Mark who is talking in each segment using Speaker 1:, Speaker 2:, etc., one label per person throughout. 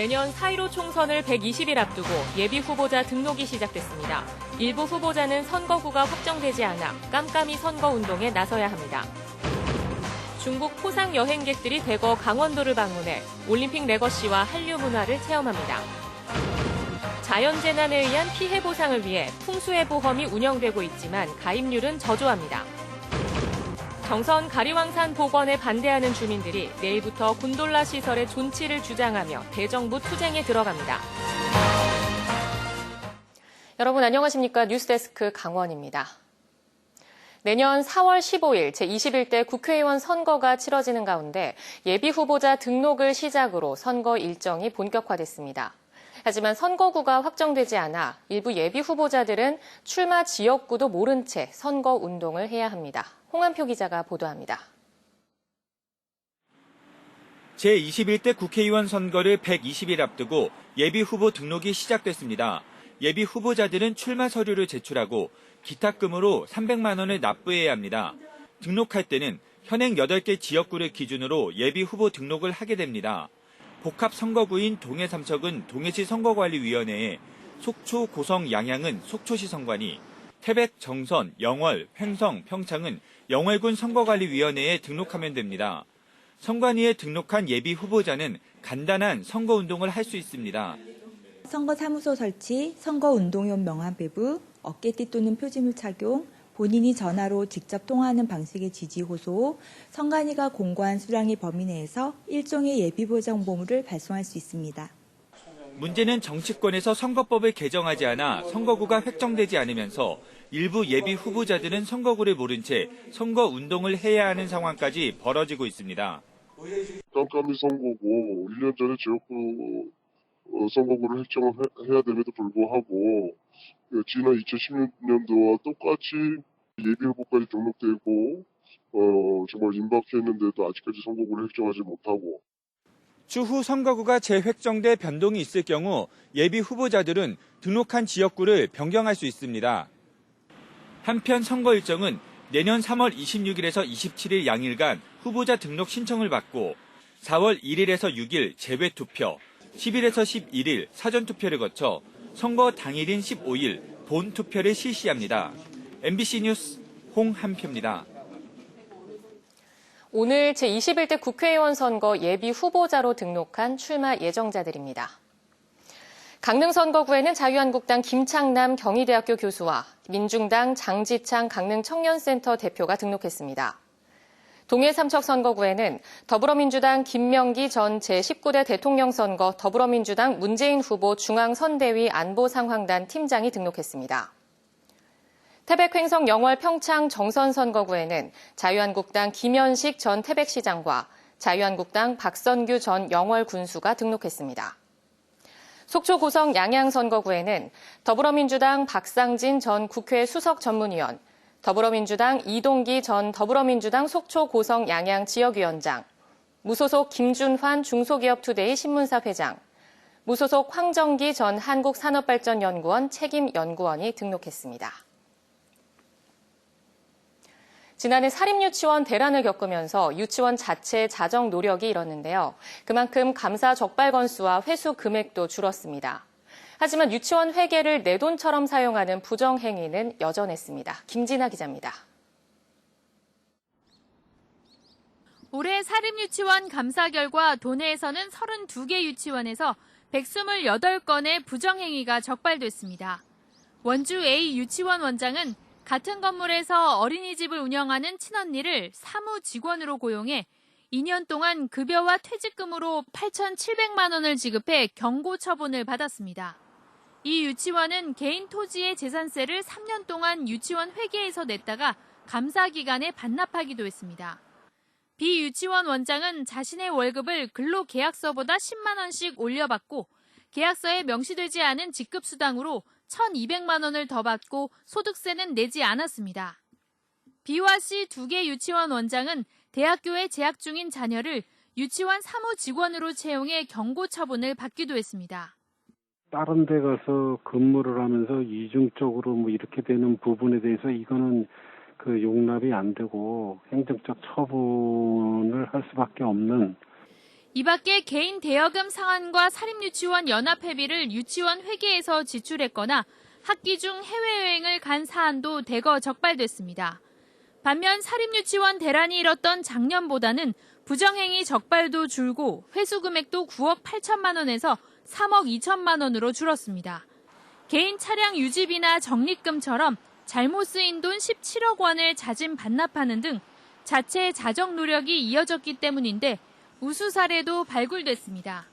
Speaker 1: 내년 4.15 총선을 120일 앞두고 예비 후보자 등록이 시작됐습니다. 일부 후보자는 선거구가 확정되지 않아 깜깜이 선거운동에 나서야 합니다. 중국 포상 여행객들이 대거 강원도를 방문해 올림픽 레거시와 한류 문화를 체험합니다. 자연재난에 의한 피해 보상을 위해 풍수해보험이 운영되고 있지만 가입률은 저조합니다. 정선 가리왕산 복원에 반대하는 주민들이 내일부터 곤돌라 시설의 존치를 주장하며 대정부 투쟁에 들어갑니다. 여러분 안녕하십니까? 뉴스데스크 강원입니다. 내년 4월 15일 제21대 국회의원 선거가 치러지는 가운데 예비 후보자 등록을 시작으로 선거 일정이 본격화됐습니다. 하지만 선거구가 확정되지 않아 일부 예비 후보자들은 출마 지역구도 모른 채 선거 운동을 해야 합니다. 홍한표 기자가 보도합니다.
Speaker 2: 제21대 국회의원 선거를 120일 앞두고 예비 후보 등록이 시작됐습니다. 예비 후보자들은 출마 서류를 제출하고 기탁금으로 300만 원을 납부해야 합니다. 등록할 때는 현행 8개 지역구를 기준으로 예비 후보 등록을 하게 됩니다. 복합 선거구인 동해 삼척은 동해시 선거관리위원회에, 속초, 고성, 양양은 속초시 선관위, 태백, 정선, 영월, 횡성, 평창은 영월군 선거관리위원회에 등록하면 됩니다. 선관위에 등록한 예비 후보자는 간단한 선거운동을 할 수 있습니다.
Speaker 3: 선거사무소 설치, 선거운동용 명함 배부, 어깨띠 또는 표지물 착용, 본인이 전화로 직접 통화하는 방식의 지지 호소, 선관위가 공고한 수량의 범위 내에서 일종의 예비보장 정보물을 발송할 수 있습니다.
Speaker 2: 문제는 정치권에서 선거법을 개정하지 않아 선거구가 획정되지 않으면서 일부 예비 후보자들은 선거구를 모른 채 선거운동을 해야 하는 상황까지 벌어지고 있습니다.
Speaker 4: 깜깜이 선거고 1년 전에 지역구 선거구를 획정을 해야 됨에도 불구하고 지난 2016년도와 똑같이 예비 후보까지 등록되고 정말 임박했는데도 아직까지 선거구를 획정하지 못하고.
Speaker 2: 추후 선거구가 재획정돼 변동이 있을 경우 예비 후보자들은 등록한 지역구를 변경할 수 있습니다. 한편 선거 일정은 내년 3월 26일에서 27일 양일간 후보자 등록 신청을 받고 4월 1일에서 6일 재외투표, 10일에서 11일 사전투표를 거쳐 선거 당일인 15일 본투표를 실시합니다. MBC 뉴스 홍한표입니다.
Speaker 1: 오늘 제21대 국회의원 선거 예비 후보자로 등록한 출마 예정자들입니다. 강릉 선거구에는 자유한국당 김창남 경희대학교 교수와 민중당 장지창 강릉 청년센터 대표가 등록했습니다. 동해 삼척 선거구에는 더불어민주당 김명기 전 제19대 대통령 선거 더불어민주당 문재인 후보 중앙선대위 안보상황단 팀장이 등록했습니다. 태백 횡성 영월 평창 정선 선거구에는 자유한국당 김현식 전 태백시장과 자유한국당 박선규 전 영월 군수가 등록했습니다. 속초 고성 양양 선거구에는 더불어민주당 박상진 전 국회 수석 전문위원, 더불어민주당 이동기 전 더불어민주당 속초 고성 양양 지역위원장, 무소속 김준환 중소기업투데이 신문사 회장, 무소속 황정기 전 한국산업발전연구원 책임연구원이 등록했습니다. 지난해 사립유치원 대란을 겪으면서 유치원 자체 자정 노력이 일었는데요. 그만큼 감사 적발 건수와 회수 금액도 줄었습니다. 하지만 유치원 회계를 내 돈처럼 사용하는 부정행위는 여전했습니다. 김진아 기자입니다.
Speaker 5: 올해 사립유치원 감사 결과 도내에서는 32개 유치원에서 128건의 부정행위가 적발됐습니다. 원주 A 유치원 원장은 같은 건물에서 어린이집을 운영하는 친언니를 사무 직원으로 고용해 2년 동안 급여와 퇴직금으로 8,700만 원을 지급해 경고 처분을 받았습니다. 이 유치원은 개인 토지의 재산세를 3년 동안 유치원 회계에서 냈다가 감사 기간에 반납하기도 했습니다. 비 유치원 원장은 자신의 월급을 근로계약서보다 10만 원씩 올려받고 계약서에 명시되지 않은 직급수당으로 1,200만 원을 더 받고 소득세는 내지 않았습니다. B와 C 2개 유치원 원장은 대학교에 재학 중인 자녀를 유치원 사무 직원으로 채용해 경고 처분을 받기도 했습니다.
Speaker 6: 다른 데 가서 근무를 하면서 이중적으로 이렇게 되는 부분에 대해서 이거는 용납이 안 되고 행정적 처분을 할 수밖에 없는.
Speaker 5: 이 밖에 개인 대여금 상환과 사립유치원 연합회비를 유치원 회계에서 지출했거나 학기 중 해외여행을 간 사안도 대거 적발됐습니다. 반면 사립유치원 대란이 일었던 작년보다는 부정행위 적발도 줄고 회수 금액도 9억 8천만 원에서 3억 2천만 원으로 줄었습니다. 개인 차량 유지비나 적립금처럼 잘못 쓰인 돈 17억 원을 자진 반납하는 등 자체 자정 노력이 이어졌기 때문인데 우수 사례도 발굴됐습니다.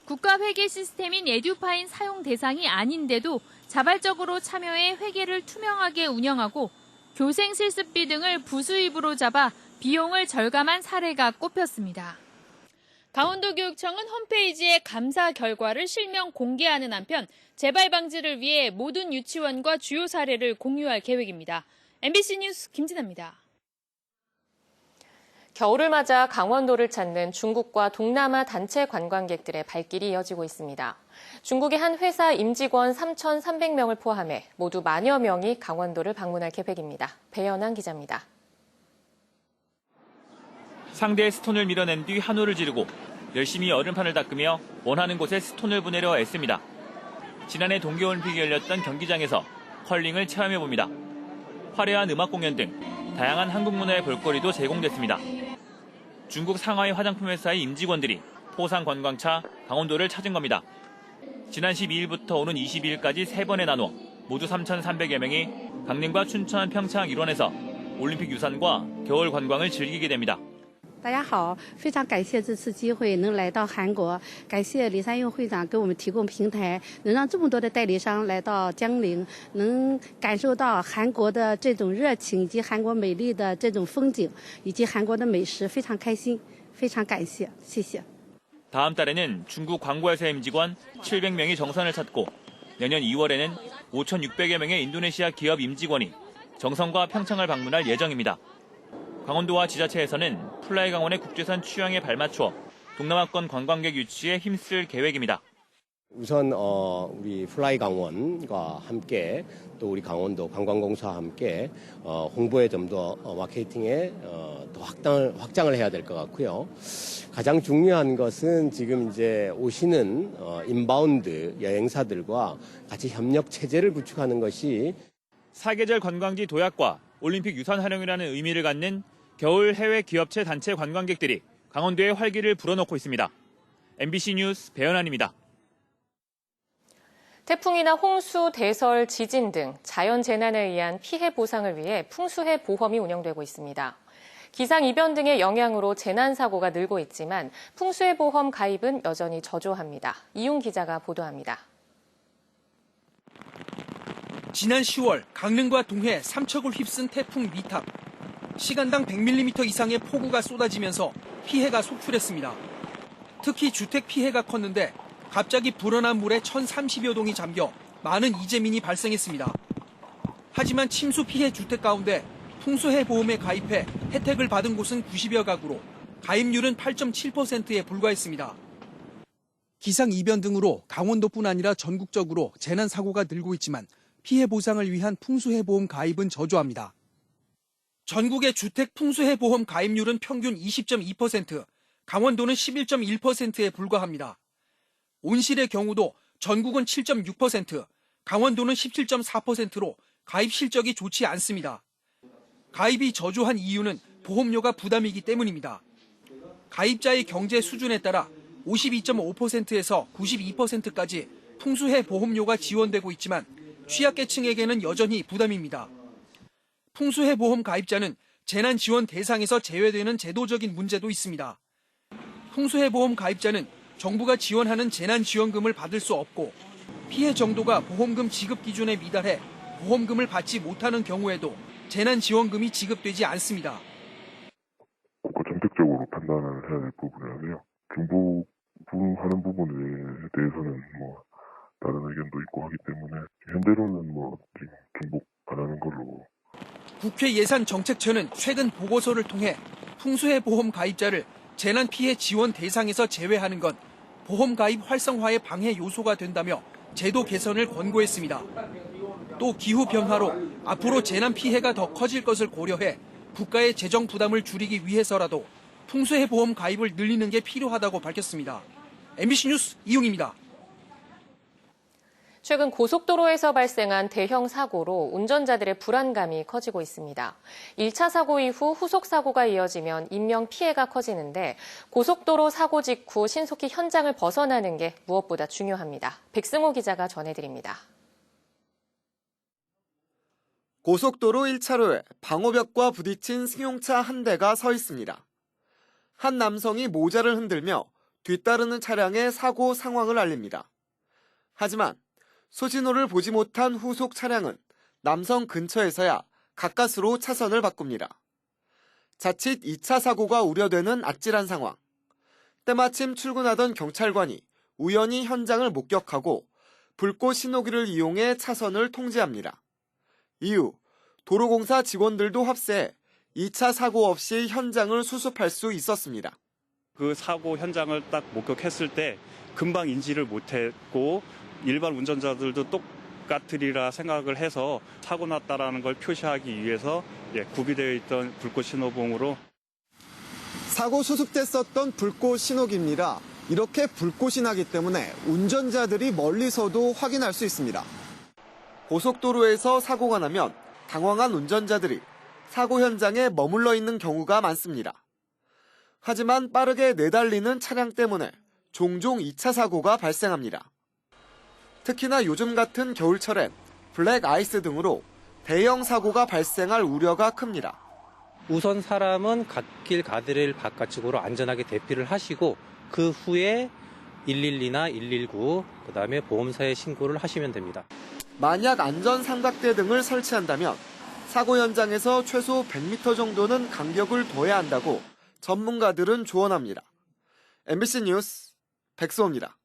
Speaker 5: 국가회계 시스템인 에듀파인 사용 대상이 아닌데도 자발적으로 참여해 회계를 투명하게 운영하고 교생 실습비 등을 부수입으로 잡아 비용을 절감한 사례가 꼽혔습니다. 강원도교육청은 홈페이지에 감사 결과를 실명 공개하는 한편 재발 방지를 위해 모든 유치원과 주요 사례를 공유할 계획입니다. MBC 뉴스 김진아입니다.
Speaker 1: 겨울을 맞아 강원도를 찾는 중국과 동남아 단체 관광객들의 발길이 이어지고 있습니다. 중국의 한 회사 임직원 3,300명을 포함해 모두 만여 명이 강원도를 방문할 계획입니다. 배연한 기자입니다.
Speaker 2: 상대의 스톤을 밀어낸 뒤 한호를 지르고 열심히 얼음판을 닦으며 원하는 곳에 스톤을 보내려 애씁니다. 지난해 동계올림픽이 열렸던 경기장에서 컬링을 체험해봅니다. 화려한 음악 공연 등 다양한 한국 문화의 볼거리도 제공됐습니다. 중국 상하이 화장품 회사의 임직원들이 포상 관광차 강원도를 찾은 겁니다. 지난 12일부터 오는 22일까지 3번에 나누어 모두 3,300여 명이 강릉과 춘천, 평창 일원에서 올림픽 유산과 겨울 관광을 즐기게 됩니다.
Speaker 7: 大家好，非常感谢这次机会能来到韩国，感谢李三用会长给我们提供平台，能让这么多的代理商来到江陵，能感受到韩国的这种热情以及韩国美丽的这种风景以及韩国的美食，非常开心，非常感谢，谢谢。
Speaker 2: 다음 달에는 중국 광고회사 임직원 700명이 정선을 찾고 내년 2월에는 5,600여 명의 인도네시아 기업 임직원이 정선과 평창을 방문할 예정입니다. 강원도와 지자체에서는 플라이 강원의 국제선 취향에 발맞춰 동남아권 관광객 유치에 힘쓸 계획입니다.
Speaker 8: 우선 우리 플라이 강원과 함께 또 우리 강원도 관광공사와 함께 홍보에 좀 더 마케팅에 더 확장을 해야 될 것 같고요. 가장 중요한 것은 지금 이제 오시는 인바운드 여행사들과 같이 협력 체제를 구축하는 것이
Speaker 2: 사계절 관광지 도약과 올림픽 유산 활용이라는 의미를 갖는 겨울 해외 기업체 단체 관광객들이 강원도에 활기를 불어넣고 있습니다. MBC 뉴스 배연환입니다.
Speaker 1: 태풍이나 홍수, 대설, 지진 등 자연재난에 의한 피해 보상을 위해 풍수해 보험이 운영되고 있습니다. 기상이변 등의 영향으로 재난사고가 늘고 있지만 풍수해 보험 가입은 여전히 저조합니다. 이용 기자가 보도합니다.
Speaker 9: 지난 10월 강릉과 동해 삼척을 휩쓴 태풍 미탑. 시간당 100mm 이상의 폭우가 쏟아지면서 피해가 속출했습니다. 특히 주택 피해가 컸는데 갑자기 불어난 물에 1,030여 동이 잠겨 많은 이재민이 발생했습니다. 하지만 침수 피해 주택 가운데 풍수해 보험에 가입해 혜택을 받은 곳은 90여 가구로 가입률은 8.7%에 불과했습니다. 기상이변 등으로 강원도뿐 아니라 전국적으로 재난사고가 늘고 있지만 피해 보상을 위한 풍수해 보험 가입은 저조합니다. 전국의 주택 풍수해 보험 가입률은 평균 20.2%, 강원도는 11.1%에 불과합니다. 온실의 경우도 전국은 7.6%, 강원도는 17.4%로 가입 실적이 좋지 않습니다. 가입이 저조한 이유는 보험료가 부담이기 때문입니다. 가입자의 경제 수준에 따라 52.5%에서 92%까지 풍수해 보험료가 지원되고 있지만 취약계층에게는 여전히 부담입니다. 풍수해 보험 가입자는 재난 지원 대상에서 제외되는 제도적인 문제도 있습니다. 풍수해 보험 가입자는 정부가 지원하는 재난지원금을 받을 수 없고 피해 정도가 보험금 지급 기준에 미달해 보험금을 받지 못하는 경우에도 재난지원금이 지급되지 않습니다.
Speaker 4: 국가 정책적으로 판단을 해야 될 부분이라서요. 중복하는 부분에 대해서는 다른 의견도 있고 하기 때문에 현재로는 지금 중복 안 하는 걸로.
Speaker 9: 국회 예산정책처는 최근 보고서를 통해 풍수해 보험 가입자를 재난 피해 지원 대상에서 제외하는 건 보험 가입 활성화의 방해 요소가 된다며 제도 개선을 권고했습니다. 또 기후 변화로 앞으로 재난 피해가 더 커질 것을 고려해 국가의 재정 부담을 줄이기 위해서라도 풍수해 보험 가입을 늘리는 게 필요하다고 밝혔습니다. MBC 뉴스 이용입니다.
Speaker 1: 최근 고속도로에서 발생한 대형 사고로 운전자들의 불안감이 커지고 있습니다. 1차 사고 이후 후속 사고가 이어지면 인명 피해가 커지는데 고속도로 사고 직후 신속히 현장을 벗어나는 게 무엇보다 중요합니다. 백승호 기자가 전해드립니다.
Speaker 10: 고속도로 1차로에 방호벽과 부딪힌 승용차 한 대가 서 있습니다. 한 남성이 모자를 흔들며 뒤따르는 차량의 사고 상황을 알립니다. 하지만 소신호를 보지 못한 후속 차량은 남성 근처에서야 가까스로 차선을 바꿉니다. 자칫 2차 사고가 우려되는 아찔한 상황. 때마침 출근하던 경찰관이 우연히 현장을 목격하고 불꽃 신호기를 이용해 차선을 통제합니다. 이후 도로공사 직원들도 합세해 2차 사고 없이 현장을 수습할 수 있었습니다.
Speaker 11: 그 사고 현장을 딱 목격했을 때 금방 인지를 못했고 일반 운전자들도 똑같으리라 생각을 해서 사고 났다라는 걸 표시하기 위해서 구비되어 있던 불꽃 신호봉으로
Speaker 10: 사고 수습 때 썼던 불꽃 신호기입니다. 이렇게 불꽃이 나기 때문에 운전자들이 멀리서도 확인할 수 있습니다. 고속도로에서 사고가 나면 당황한 운전자들이 사고 현장에 머물러 있는 경우가 많습니다. 하지만 빠르게 내달리는 차량 때문에 종종 2차 사고가 발생합니다. 특히나 요즘 같은 겨울철엔 블랙 아이스 등으로 대형 사고가 발생할 우려가 큽니다.
Speaker 12: 우선 사람은 갓길 가드레일 바깥쪽으로 안전하게 대피를 하시고 그 후에 112나 119, 그다음에 보험사에 신고를 하시면 됩니다.
Speaker 10: 만약 안전 삼각대 등을 설치한다면 사고 현장에서 최소 100m 정도는 간격을 둬야 한다고 전문가들은 조언합니다. MBC 뉴스 백수호입니다.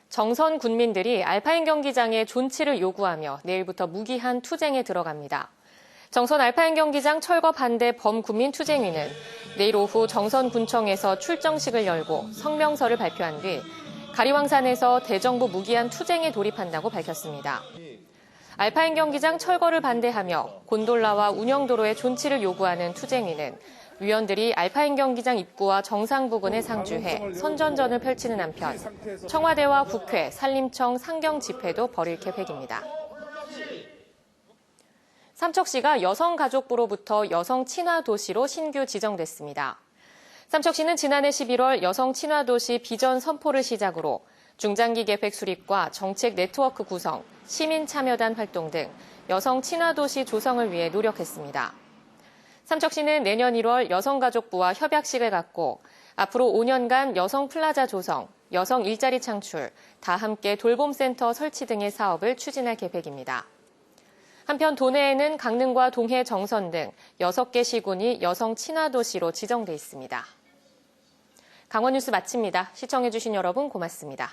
Speaker 1: 정선 군민들이 알파인 경기장에 존치를 요구하며 내일부터 무기한 투쟁에 들어갑니다. 정선 알파인 경기장 철거 반대 범군민 투쟁위는 내일 오후 정선군청에서 출정식을 열고 성명서를 발표한 뒤 가리왕산에서 대정부 무기한 투쟁에 돌입한다고 밝혔습니다. 알파인 경기장 철거를 반대하며 곤돌라와 운영도로의 존치를 요구하는 투쟁위는 위원들이 알파인 경기장 입구와 정상 부근에 상주해 선전전을 펼치는 한편 청와대와 국회, 산림청 상경 집회도 벌일 계획입니다. 삼척시가 여성가족부로부터 여성 친화 도시로 신규 지정됐습니다. 삼척시는 지난해 11월 여성 친화 도시 비전 선포를 시작으로 중장기 계획 수립과 정책 네트워크 구성, 시민 참여단 활동 등 여성 친화 도시 조성을 위해 노력했습니다. 삼척시는 내년 1월 여성가족부와 협약식을 갖고 앞으로 5년간 여성 플라자 조성, 여성 일자리 창출, 다 함께 돌봄센터 설치 등의 사업을 추진할 계획입니다. 한편 도내에는 강릉과 동해 정선 등 6개 시군이 여성 친화 도시로 지정돼 있습니다. 강원 뉴스 마칩니다. 시청해주신 여러분 고맙습니다.